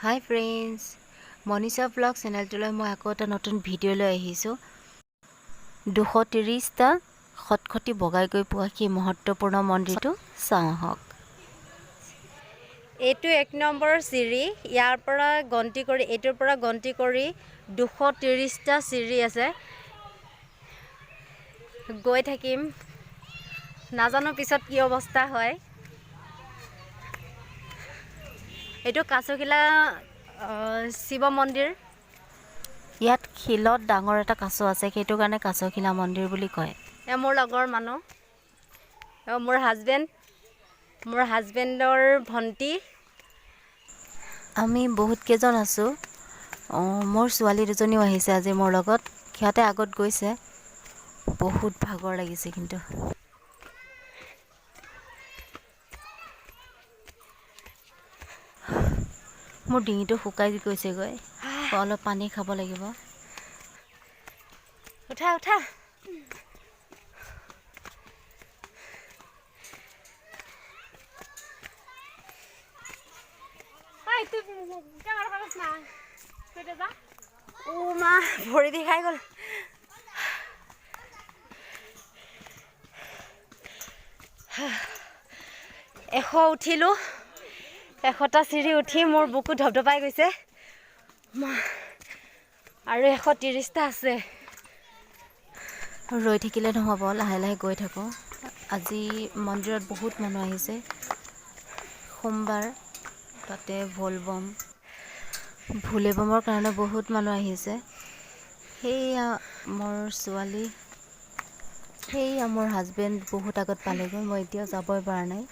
হাই friends, Manisha blog চেনেলটোলৈ মই আকৌ এটা নতুন ভিডিঅ' লৈ আহিছোঁ। 230টা খটখটি বগাই গৈ পোৱা সেই মহত্বপূৰ্ণ মন্দিৰটো চাওঁ আহক। এইটো 1 নম্বৰ চিৰি, ইয়াৰ পৰা গন্তি কৰি এইটোৰ পৰা গন্তি কৰি 230টা চিৰি আছে। গৈ থাকিম, নাজানো পিছত কি অৱস্থা হয়। এইটো কাছখিলা শিৱ মন্দিৰ। ইয়াত শিলত ডাঙৰ এটা কাছ আছে, সেইটো কাৰণে কাছখিলা মন্দিৰ বুলি কয়। মোৰ লগৰ মানুহ, মোৰ হাজবেণ্ডৰ ভণ্টি। আমি বহুত কেইজন আছোঁ। মোৰ ছোৱালী দুজনীও আহিছে আজি মোৰ লগত। সিহঁতে আগত গৈছে। বহুত ভাগৰ লাগিছে কিন্তু। মোৰ ডিঙিটো শুকাই গৈছেগৈ, অলপ পানী খাব লাগিব। উঠা উঠা। মা ভৰি বিষাই গ'ল। এশ উঠিলোঁ, 100টা চিৰি উঠি মোৰ বুকু ধপধপাই গৈছে। আৰু 130টা আছে। ৰৈ থাকিলে নহ'ব, লাহে লাহে গৈ থাকোঁ। আজি মন্দিৰত বহুত মানুহ আহিছে। সোমবাৰ, তাতে ভোলেবমৰ কাৰণে বহুত মানুহ আহিছে। সেইয়া মোৰ ছোৱালী, সেইয়া মোৰ হাজবেণ্ড বহুত আগত পালেগৈ। মই এতিয়াও যাবই পৰা নাই।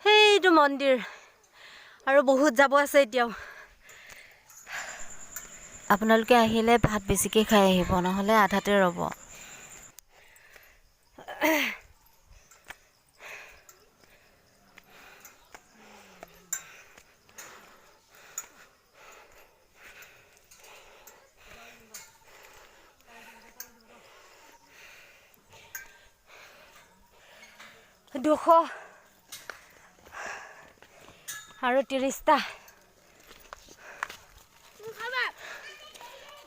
সেইটো মন্দিৰ আৰু বহুত যাব আছে এতিয়াও। আপোনালোকে আহিলে ভাত বেছিকৈ খাই আহিব, নহ'লে আধাতে ৰ'ব। দুশ আৰু 30টা।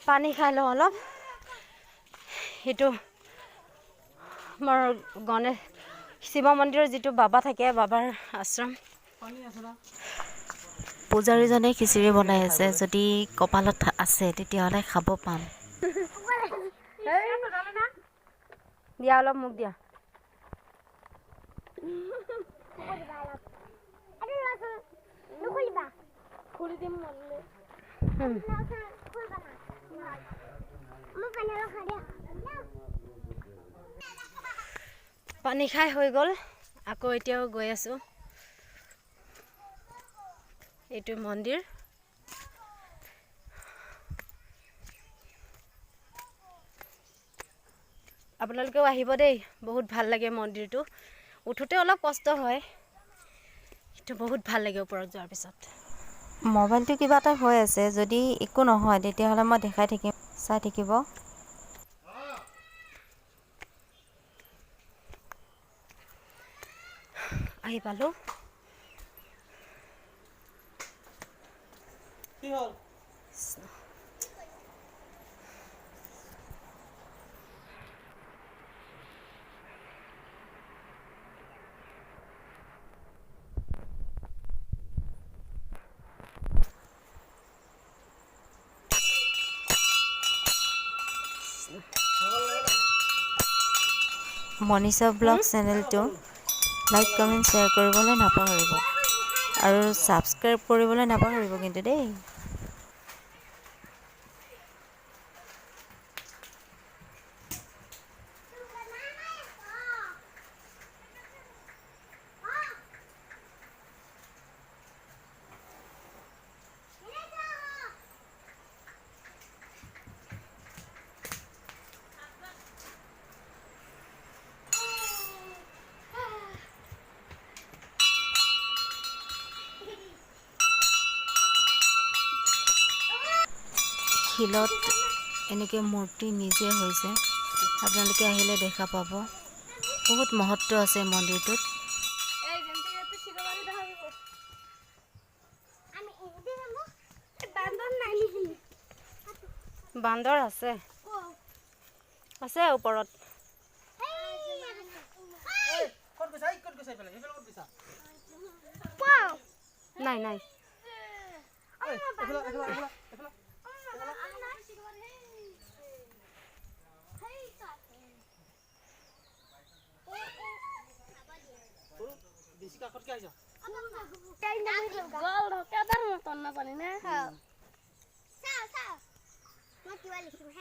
পানী খাই লওঁ অলপ। সেইটো মোৰ শিৱ মন্দিৰৰ যিটো বাবা থাকে, বাবাৰ আশ্ৰম। পূজাৰীজনে খিচিৰি বনাই আছে। যদি কপালত আছে তেতিয়াহ'লে খাব পাম। দিয়া অলপ মোক দিয়া। পানী খাই হৈ গ'ল, আকৌ এতিয়াও গৈ আছোঁ। এইটো মন্দিৰ। আপোনালোকেও আহিব দেই, বহুত ভাল লাগে মন্দিৰটো। উঠোতে অলপ কষ্ট হয়, কিন্তু বহুত ভাল লাগে ওপৰত যোৱাৰ পিছত। মোবাইলটো কিবা এটা হৈ আছে, যদি একো নহয় তেতিয়াহ'লে মই দেখাই থাকিম, চাই থাকিব। আহি পালোঁ। কি হ'ল? মনিষা ব্লগ চেনেলটো লাইক, কমেণ্ট, শ্বেয়াৰ কৰিবলৈ নাপাহৰিব আৰু ছাবস্ক্ৰাইব কৰিবলৈ নাপাহৰিব কিন্তু দেই। শিলত এনেকৈ মূৰ্তি নিজে হৈছে, আপোনালোকে আহিলে দেখা পাব। বহুত মহত্ব আছে মন্দিৰটোত। বান্দৰ আছে ওপৰত। নাই নাই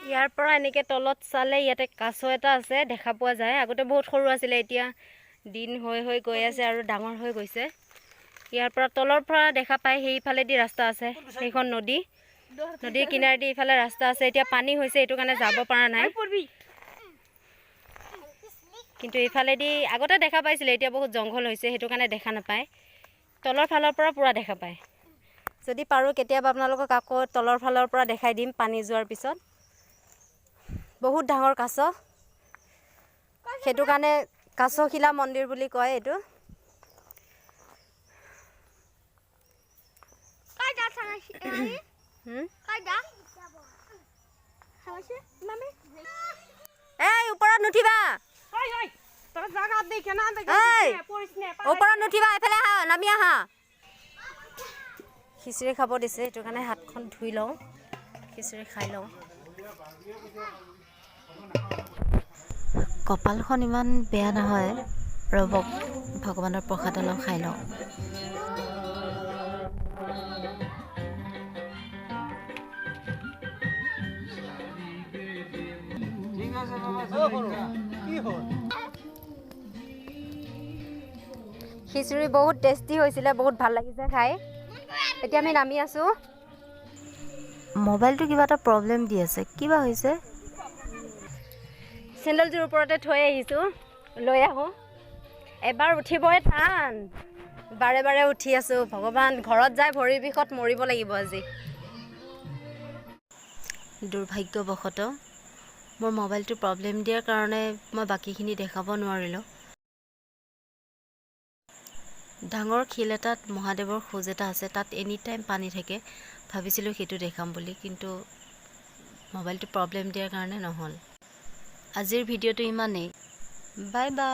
ইয়াৰ পৰা এনেকৈ তলত চালে ইয়াতে কাছ এটা আছে দেখা পোৱা যায়। আগতে বহুত সৰু আছিলে, এতিয়া দিন হৈ হৈ গৈ আছে আৰু ডাঙৰ হৈ গৈছে। ইয়াৰ পৰা তলৰ পৰা দেখা পায় সেইফালেদি ৰাস্তা আছে, সেইখন নদী, নদীৰ কিনাৰেদি ইফালে ৰাস্তা আছে। এতিয়া পানী হৈছে, এইটো কাৰণে যাব পৰা নাই, কিন্তু এইফালেদি আগতে দেখা পাইছিলে, এতিয়া বহুত জংঘল হৈছে, সেইটো কাৰণে দেখা নাপায়। তলৰ ফালৰ পৰা পূৰা দেখা পায়। যদি পাৰোঁ কেতিয়াবা আপোনালোকক আকৌ তলৰ ফালৰ পৰা দেখাই দিম পানী যোৱাৰ পিছত। বহুত ডাঙৰ কাছ, সেইটো কাৰণে কাছশিলা মন্দিৰ বুলি কয় এইটো। এই ওপৰত নুঠিবা, ওপৰত নুঠিবা, এফালে আহা, নামি আহা। খিচিৰি খাব দিছে, সেইটো কাৰণে হাতখন ধুই লওঁ, খিচিৰি খাই লওঁ। কপালখন ইমান বেয়া নহয়, ৰ'বক ভগৱানৰ প্ৰসাদ অলপ খাই লওঁ। খিচিৰি বহুত টেষ্টি হৈছিলে, বহুত ভাল লাগিছে খাই। এতিয়া আমি নামি আছোঁ। মোবাইলটো কিবা এটা প্ৰব্লেম দি আছে, কিবা হৈছে? চেণ্ডেলযোৰ ওপৰতে থৈ আহিছোঁ, লৈ আহোঁ। এবাৰ উঠিবই টান, বাৰে বাৰে উঠি আছোঁ। ভগৱান, ঘৰত যাই ভৰিৰ বিষত মৰিব লাগিব আজি। দুৰ্ভাগ্যবশতঃ মোৰ মোবাইলটো প্ৰব্লেম দিয়াৰ কাৰণে মই বাকীখিনি দেখাব নোৱাৰিলোঁ। ডাঙৰ শিল এটাত মহাদেৱৰ খোজ এটা আছে, তাত এনি টাইম পানী থাকে। ভাবিছিলোঁ সেইটো দেখাম বুলি, কিন্তু মোবাইলটো প্ৰব্লেম দিয়াৰ কাৰণে নহ'ল। আজিৰ ভিডিঅ'টো ইমানেই। Bye bye.